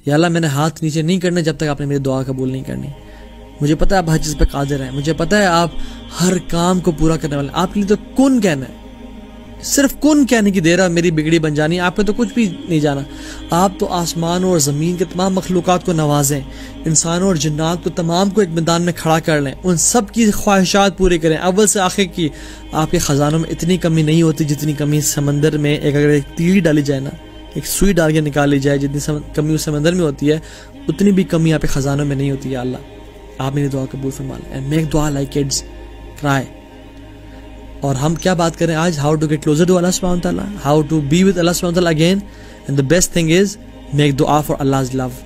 یا اللہ میں نے ہاتھ نیچے نہیں کرنے جب تک آپ نے میری دعا قبول نہیں کرنی. مجھے پتہ ہے آپ ہر چیز پہ قادر ہیں, مجھے پتہ ہے آپ ہر کام کو پورا کرنے والے ہیں. آپ کے لیے تو کن کہنا ہے, صرف کن کہنے کی دیر ہے میری بگڑی بن جانی. آپ پہ تو کچھ بھی نہیں جانا. آپ تو آسمانوں اور زمین کے تمام مخلوقات کو نوازیں, انسانوں اور جنات کو تمام کو ایک میدان میں کھڑا کر لیں, ان سب کی خواہشات پوری کریں اول سے آخر کی. آپ کے خزانوں میں اتنی کمی نہیں ہوتی جتنی کمی سمندر میں اگر ایک تیلی ڈالی جائے نا, ایک سوئی ڈال کے نکال لی جائے, جتنی کمی اس سمندر میں ہوتی ہے اتنی بھی کمی آپ کے خزانوں میں نہیں ہوتی. یا اللہ آپ میری دعا قبول فرما لیں. اینڈ میک دعا لائک کڈز کرائے. اور ہم کیا بات کریں آج, how to get closer to اللہ سبحانہ وتعالی, ہاؤ ٹو بی ود اللہ سبحانہ وتعالی again. And the best thing is make dua for Allah's love.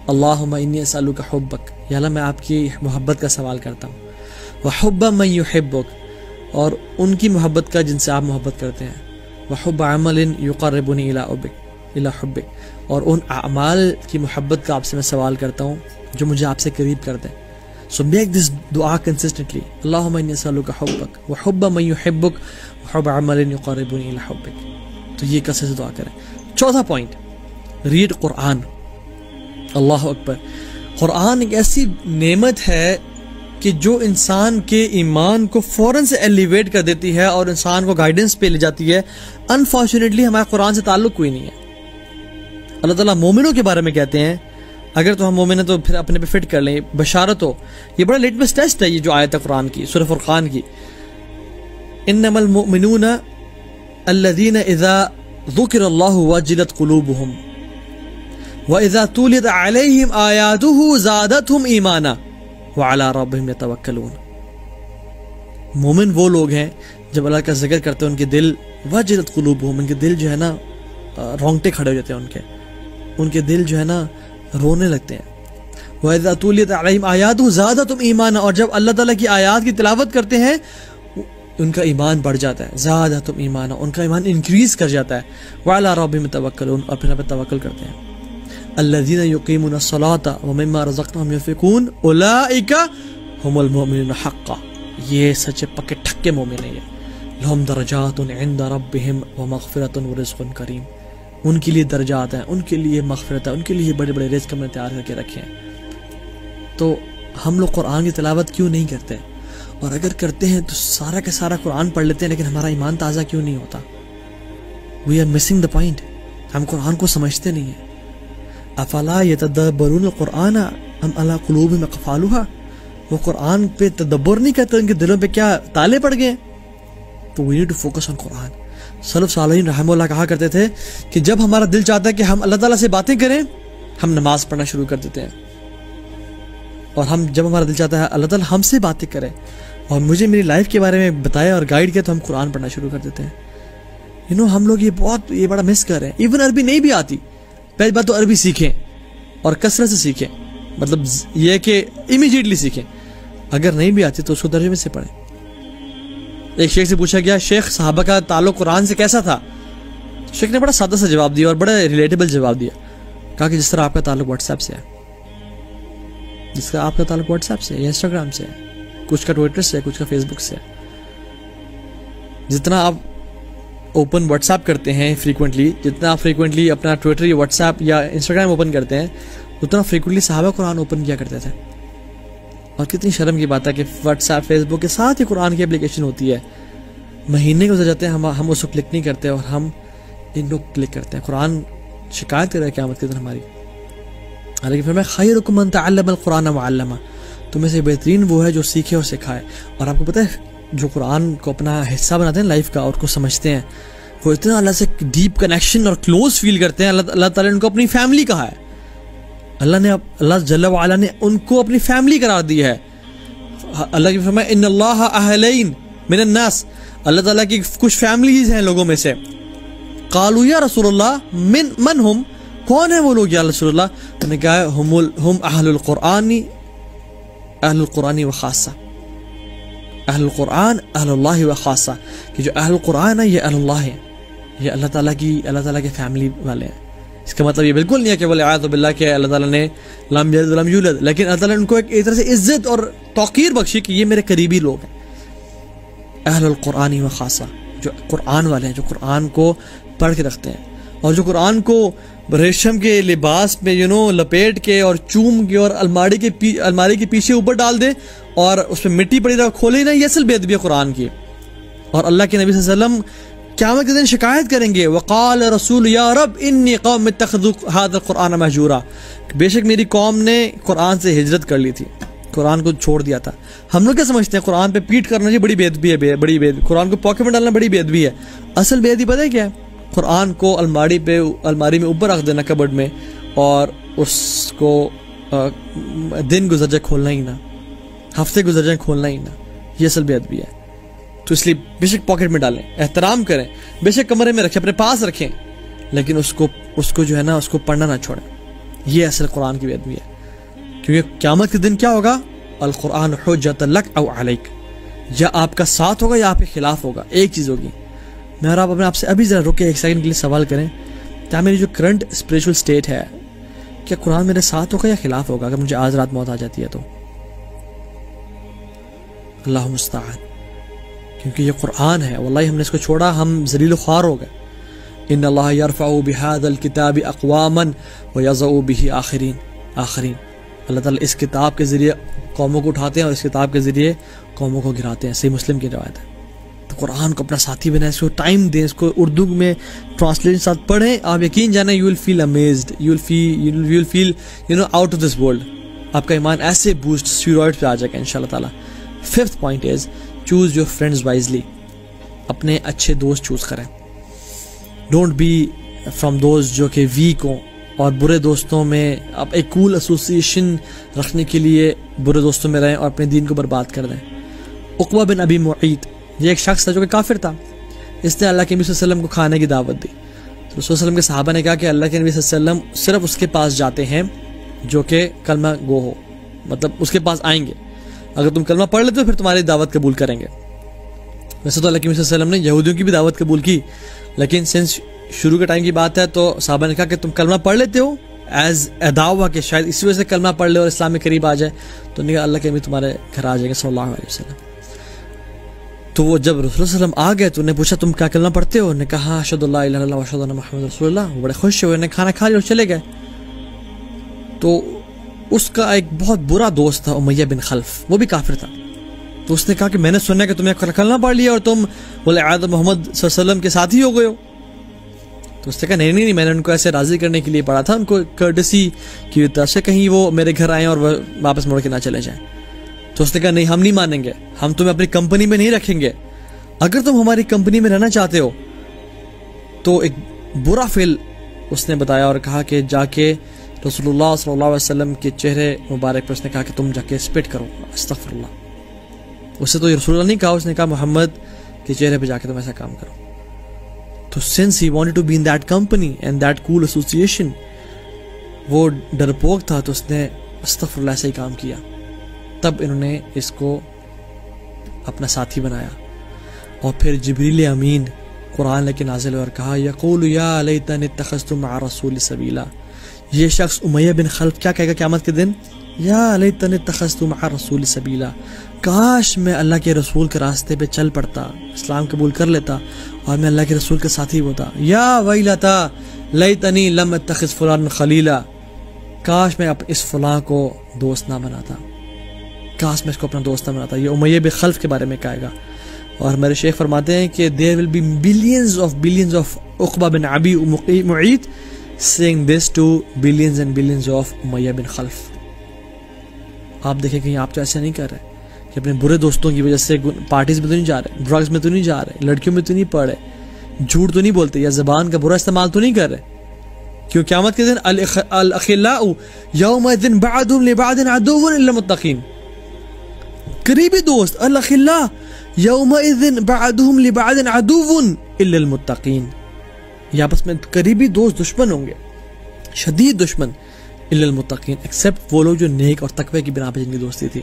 اللہم انی اسألک حبک, یا اللہ میں آپ کی محبت کا سوال کرتا ہوں. وحب من یحبک, اور ان کی محبت کا جن سے آپ محبت کرتے ہیں. وحب عمل یقربنی الی حبک, اور ان اعمال کی محبت کا آپ سے میں سوال کرتا ہوں جو مجھے آپ سے قریب کر دیں. So make this dua consistently. اللہم انی اسألک حبک وحب من یحبک وحب عمل یقربنی الی حبک. تو یہ کثرت سے دعا کریں. چوتھا پوائنٹ, ریڈ قرآن. اللہ اکبر. قرآن ایک ایسی نعمت ہے کہ جو انسان کے ایمان کو فوراً سے ایلیویٹ کر دیتی ہے اور انسان کو گائیڈنس پہ لے جاتی ہے. انفارچونیٹلی ہمارا قرآن سے تعلق کوئی نہیں ہے. اللہ تعالیٰ مومنوں کے بارے میں کہتے ہیں, اگر تو ہم مومن ہیں تو پھر اپنے پہ فٹ کر لیں, بشارت ہو. یہ بڑا لٹمس ٹیسٹ ہے یہ جو آیت ہے قرآن کی, سورہ فرقان کی. انما المؤمنون الذین اذا ذکر اللہ وجلت قلوبہم وَإِذَا تُلِيَتْ عَلَيْهِمْ آيَاتُهُ زَادَتْهُمْ إِيمَانًا وَعَلَىٰ رَبِّهِمْ يَتَوَكَّلُونَ. مومن وہ لوگ ہیں جب اللہ کا ذکر کرتے ہیں ان کے دل وجلت قلوبہم, ان کے دل جو ہے نا رونگٹے کھڑے ہو جاتے ہیں, ان کے دل جو ہے نا رونے لگتے ہیں. وَإِذَا تُلِيَتْ عَلَيْهِمْ آيَاتُهُ زَادَتْهُمْ إِيمَانًا, اور جب اللہ تعالیٰ کی آیات کی تلاوت کرتے ہیں ان کا ایمان بڑھ جاتا ہے. زَادَتْهُمْ إِيمَانًا, ان کا ایمان انکریز کر جاتا ہے. وَعَلَىٰ رَبِّهِمْ يَتَوَكَّلُونَ, اور پھر آپ توکل کرتے ہیں. الذين يقيمون الصلاة ومما رزقناهم ينفقون اولئك هم المؤمنون حقا. یہ سچے پکے ٹھکے مومن ہیں. لهم درجات عند ربهم ومغفرة ورزق کریم. ان کے لیے درجات ہیں, ان کے لیے مغفرت ہے, ان کے لیے بڑے بڑے رزق ہم نے تیار کر کے رکھے ہیں. تو ہم لوگ قرآن کی تلاوت کیوں نہیں کرتے, اور اگر کرتے ہیں تو سارا کا سارا قرآن پڑھ لیتے ہیں لیکن ہمارا ایمان تازہ کیوں نہیں ہوتا. We are missing the point. ہم قرآن کو سمجھتے نہیں ہیں. افلا یتدبرون القرآن ام علی قلوبہم اقفالها, وہ قرآن پہ تدبر نہیں کرتے, ان کے دلوں پہ کیا تالے پڑ گئے. تو we need to focus on قرآن. سلف صالحین رحمہ اللہ کہا کرتے تھے کہ جب ہمارا دل چاہتا ہے کہ ہم اللہ تعالیٰ سے باتیں کریں, ہم نماز پڑھنا شروع کر دیتے ہیں. اور ہم جب ہمارا دل چاہتا ہے اللہ تعالیٰ ہم سے باتیں کرے اور مجھے میری لائف کے بارے میں بتائے اور گائیڈ کرے, تو ہم قرآن پڑھنا شروع کر دیتے ہیں. ہم لوگ یہ بڑا مس کر رہے ہیں. ایون عربی نہیں بھی آتی, پہلی بات تو عربی سیکھیں اور کثرت سے سیکھیں, مطلب یہ کہ امیجیٹلی سیکھیں. اگر نہیں بھی آتی تو اس کو ترجمے سے پڑھیں. ایک شیخ سے پوچھا گیا, شیخ صحابہ کا تعلق قرآن سے کیسا تھا؟ شیخ نے بڑا سادہ سا جواب دیا اور بڑا ریلیٹیبل جواب دیا. کہا کہ جس طرح آپ کا تعلق واٹس ایپ سے ہے, جس کا آپ کا تعلق واٹس ایپ سے یا انسٹاگرام سے ہے, کچھ کا ٹویٹر سے ہے, کچھ کا فیس بک سے ہے. جتنا آپ اوپن واٹس ایپ کرتے ہیں فریکوینٹلی, جتنا آپ فریکوینٹلی اپنا ٹویٹر یا واٹس ایپ یا انسٹاگرام اوپن کرتے ہیں, اتنا فریکوینٹلی صحابہ قرآن اوپن کیا کرتے تھے. اور کتنی شرم کی بات ہے کہ واٹس ایپ فیس بک کے ساتھ ہی قرآن کی اپلیکیشن ہوتی ہے. مہینے گزر جاتے ہیں, ہم اس کو کلک نہیں کرتے اور ہم ان کو کلک کرتے ہیں. قرآن شکایت کر رہا ہے قیامت کے دن ہماری. حالانکہ فرمایا خیرکم من تعلم القرآن وعلمہ, تمہیں سے بہترین وہ ہے جو سیکھے اور سکھائے. اور آپ کو پتہ ہے جو قرآن کو اپنا حصہ بناتے ہیں لائف کا اور کو سمجھتے ہیں, وہ اتنا اللہ سے ڈیپ کنیکشن اور کلوز فیل کرتے ہیں. اللہ تعالیٰ نے ان کو اپنی فیملی کہا ہے. اللہ جل وعلا نے ان کو اپنی فیملی قرار دی ہے. اللہ کی فرمایا ان اللہ اہلین من الناس, اللہ تعالیٰ کی کچھ فیملیز ہیں لوگوں میں سے. قالوا یا رسول اللہ من ہم, کون ہے وہ لوگ یا رسول اللہ؟ انہوں نے کہا ہم اہل القرآن و خاصہ, اہل القرآن اہل اللہ و خاصہ, کہ جو اہل القرآن ہے یہ اہل اللہ ہے, یہ اللہ تعالیٰ کے فیملی والے ہیں. اس کا مطلب یہ بالکل نہیں ہے کہ والعیاذ باللہ کہ اللہ تعالیٰ نے لم یلد ولم یولد, لیکن اللہ تعالیٰ نے ان کو ایک طرح سے عزت اور توقیر بخشی کہ یہ میرے قریبی لوگ ہیں. اہل القرآن و خاصہ, جو قرآن والے ہیں, جو قرآن کو پڑھ کے رکھتے ہیں اور جو قرآن کو ریشم کے لباس میں لپیٹ کے اور چوم کے اور الماری کے پیچھے اوپر ڈال دے اور اس میں مٹی پڑی رہا کھولے نا، یہ اصل بے ادبی ہے قرآن کی. اور اللہ کے نبی صلی اللہ علیہ وسلم قیامت کے دن شکایت کریں گے، وقال رسول یا رب انی قوم اتخذوا هذا القرآن مہجورا، بے شک میری قوم نے قرآن سے ہجرت کر لی تھی، قرآن کو چھوڑ دیا تھا. ہم لوگ کیا سمجھتے ہیں قرآن پہ پیٹ کرنا جی بڑی بے ادبی ہے، بڑی بے ادبی، قرآن کو پاکٹ میں ڈالنا بڑی بے ادبی ہے. اصل بے ادبی پتہ ہے کیا ہے؟ قرآن کو الماری میں اوپر رکھ دینا کبڈ میں، اور اس کو دن گزر جائے کھولنا ہی نہ، ہفتے گزر جائیں کھولنا ہی نہ، یہ اصل بے ادبی ہے. تو اس لیے بے شک پاکٹ میں ڈالیں، احترام کریں، بے شک کمرے میں رکھیں، اپنے پاس رکھیں، لیکن اس کو جو ہے نا اس کو پڑھنا نہ چھوڑیں. یہ اصل قرآن کی بے ادبی ہے. کیونکہ قیامت کے دن کیا ہوگا؟ القرآن حجۃ لک او علیک، یا آپ کا ساتھ ہوگا یا آپ کے خلاف ہوگا، ایک چیز ہوگی. میں اور آپ سے ابھی ذرا رکے ایک سیکنڈ کے لیے سوال کریں، کیا میری جو کرنٹ اسپریچول اسٹیٹ ہے، کیا قرآن میرے ساتھ ہوگا یا خلاف ہوگا اگر مجھے آج رات موت آ جاتی ہے تو؟ اللہ مستعان. کیونکہ یہ قرآن ہے، واللہ ہم نے اس کو چھوڑا ہم ذلیل و خوار ہو گئے. ان اللہ یرفع بهذا الكتاب اقواما ویضع به آخرین. اللہ تعالیٰ اس کتاب کے ذریعے قوموں کو اٹھاتے ہیں اور اس کتاب کے ذریعے قوموں کو گراتے ہیں. صحیح مسلم کی روایت ہے. تو قرآن کو اپنا ساتھی بنائیں، اس کو ٹائم دیں، اس کو اردو میں ٹرانسلیشن ساتھ پڑھیں. آپ یقین جانیں you will feel amazed, you will feel out of this world. آپ کا ایمان ایسے بوسٹ اسٹیرائڈ پہ آ جائے گا انشاءاللہ تعالیٰ. 5th point is choose your friends wisely. اپنے اچھے دوست چوز کریں. ڈونٹ بی فرام دوز جو کہ ویک ہوں، اور برے دوستوں میں آپ ایک کول ایسوسیشن رکھنے کے لیے برے دوستوں میں رہیں اور اپنے دین کو برباد کر دیں. عقبہ بن ابی معیط، یہ ایک شخص تھا جو کہ کافر تھا. اس نے اللہ کے نبی صلی اللہ علیہ وسلم کو کھانے کی دعوت دی. تو رسول صلی اللہ علیہ وسلم کے صحابہ نے کہا کہ اللہ کے نبی صلی اللہ علیہ وسلم صرف اس کے پاس جاتے ہیں جو کہ کلمہ گو ہو، مطلب اس کے پاس آئیں گے، اگر تم کلمہ پڑھ لیتے ہو پھر تمہاری دعوت قبول کریں گے. ویسے تو اللہ کے نبی صلی اللہ علیہ وسلم نے یہودیوں کی بھی دعوت قبول کی، لیکن سنس شروع کے ٹائم کی بات ہے تو صحابہ نے کہا کہ تم کلمہ پڑھ لیتے ہو ایز اداوا، کہ شاید اسی وجہ سے کلمہ پڑھ لے اور اسلام میں قریب آ جائے. تو نے کہا اللہ کے نبی تمہارے گھر آ جائیں گے صلی اللہ علیہ وسلم. تو وہ جب رسول اللہ صلی اللہ علیہ وسلم آ گئے تو انہیں پوچھا تم کیا کلمہ پڑھتے ہو؟ انہوں نے کہا اشہد اللہ الہ الا اللہ واشہد ان محمد رسول اللہ. وہ بڑے خوش ہوئے، انہیں کھانا کھا لیا اور چلے گئے. تو اس کا ایک بہت برا دوست تھا امیہ بن خلف، وہ بھی کافر تھا. تو اس نے کہا کہ میں نے سنا کہ تم نے کلمہ پڑھ لیا اور تم والعیاذ محمد صلی اللہ علیہ وسلم کے ساتھی ہو گئے ہو. تو اس نے کہا نہیں، میں نے ان کو ایسے راضی کرنے کے لیے پڑھا تھا، ان کو کرٹسی کی طرف سے کہیں وہ میرے گھر آئیں اور واپس مڑ کے نہ چلے جائیں. تو اس نے کہا نہیں، ہم نہیں مانیں گے، ہم تمہیں اپنی کمپنی میں نہیں رکھیں گے. اگر تم ہماری کمپنی میں رہنا چاہتے ہو تو ایک برا فعل اس نے بتایا اور کہا کہ جا کے رسول اللہ صلی اللہ علیہ وسلم کے چہرے مبارک پر اس نے کہا کہ تم جا کے سپٹ کرو، استغفر اللہ. اس سے تو رسول اللہ نہیں کہا، اس نے کہا محمد کے چہرے پہ جا کے تم ایسا کام کرو. تو since he wanted to be in that company and that cool association، وہ ڈرپوک تھا تو اس نے استغفر اللہ سے ہی کام کیا. تب انہوں نے اس کو اپنا ساتھی بنایا. اور پھر جبریل امین قرآن لے کے نازل ہوئے اور کہا یقول یا لیتنی اتخذت مع رسول سبیلا. یہ شخص امیہ بن خلف کیا کہے گا قیامت کے دن؟ یا لیتنی اتخذت مع رسول سبیلا، کاش میں اللہ کے رسول کے راستے پہ چل پڑتا، اسلام قبول کر لیتا اور میں اللہ کے رسول کے ساتھی ہوتا. یا ویلتا لیتنی لم اتخذ فلان خلیلا، کاش میں اس فلاں کو دوست نہ بناتا، کاش میں اس کو اپنا دوست نہ بناتا. یہ امیہ بن خلف کے بارے میں کہے گا. اور ہمارے شیخ فرماتے ہیں کہ there will be billions of عقبہ بن ابی معیط saying this to billions and billions of امیہ بن خلف. آپ دیکھیں کہیں آپ تو ایسے نہیں کر رہے کہ اپنے برے دوستوں کی وجہ سے پارٹیز میں تو نہیں جا رہے، ڈرگز میں تو نہیں جا رہے، لڑکیوں میں تو نہیں پڑھ رہے، جھوٹ تو نہیں بولتے، یا زبان کا برا استعمال تو نہیں کر رہے. کیوں قیامت کے دن الاخلاء یومئذ بعضهم لبعض عدو الا المتقین. قریبی دوست الاخلاء یومئذ بعضهم لبعض عدو الا المتقین، یہ آپس میں قریبی دوست دشمن ہوں گے، شدید دشمن، الا المتقین، ایکسپٹ وہ لوگ جو نیک اور تقوی کی بنا پہ جن کی دوستی تھی.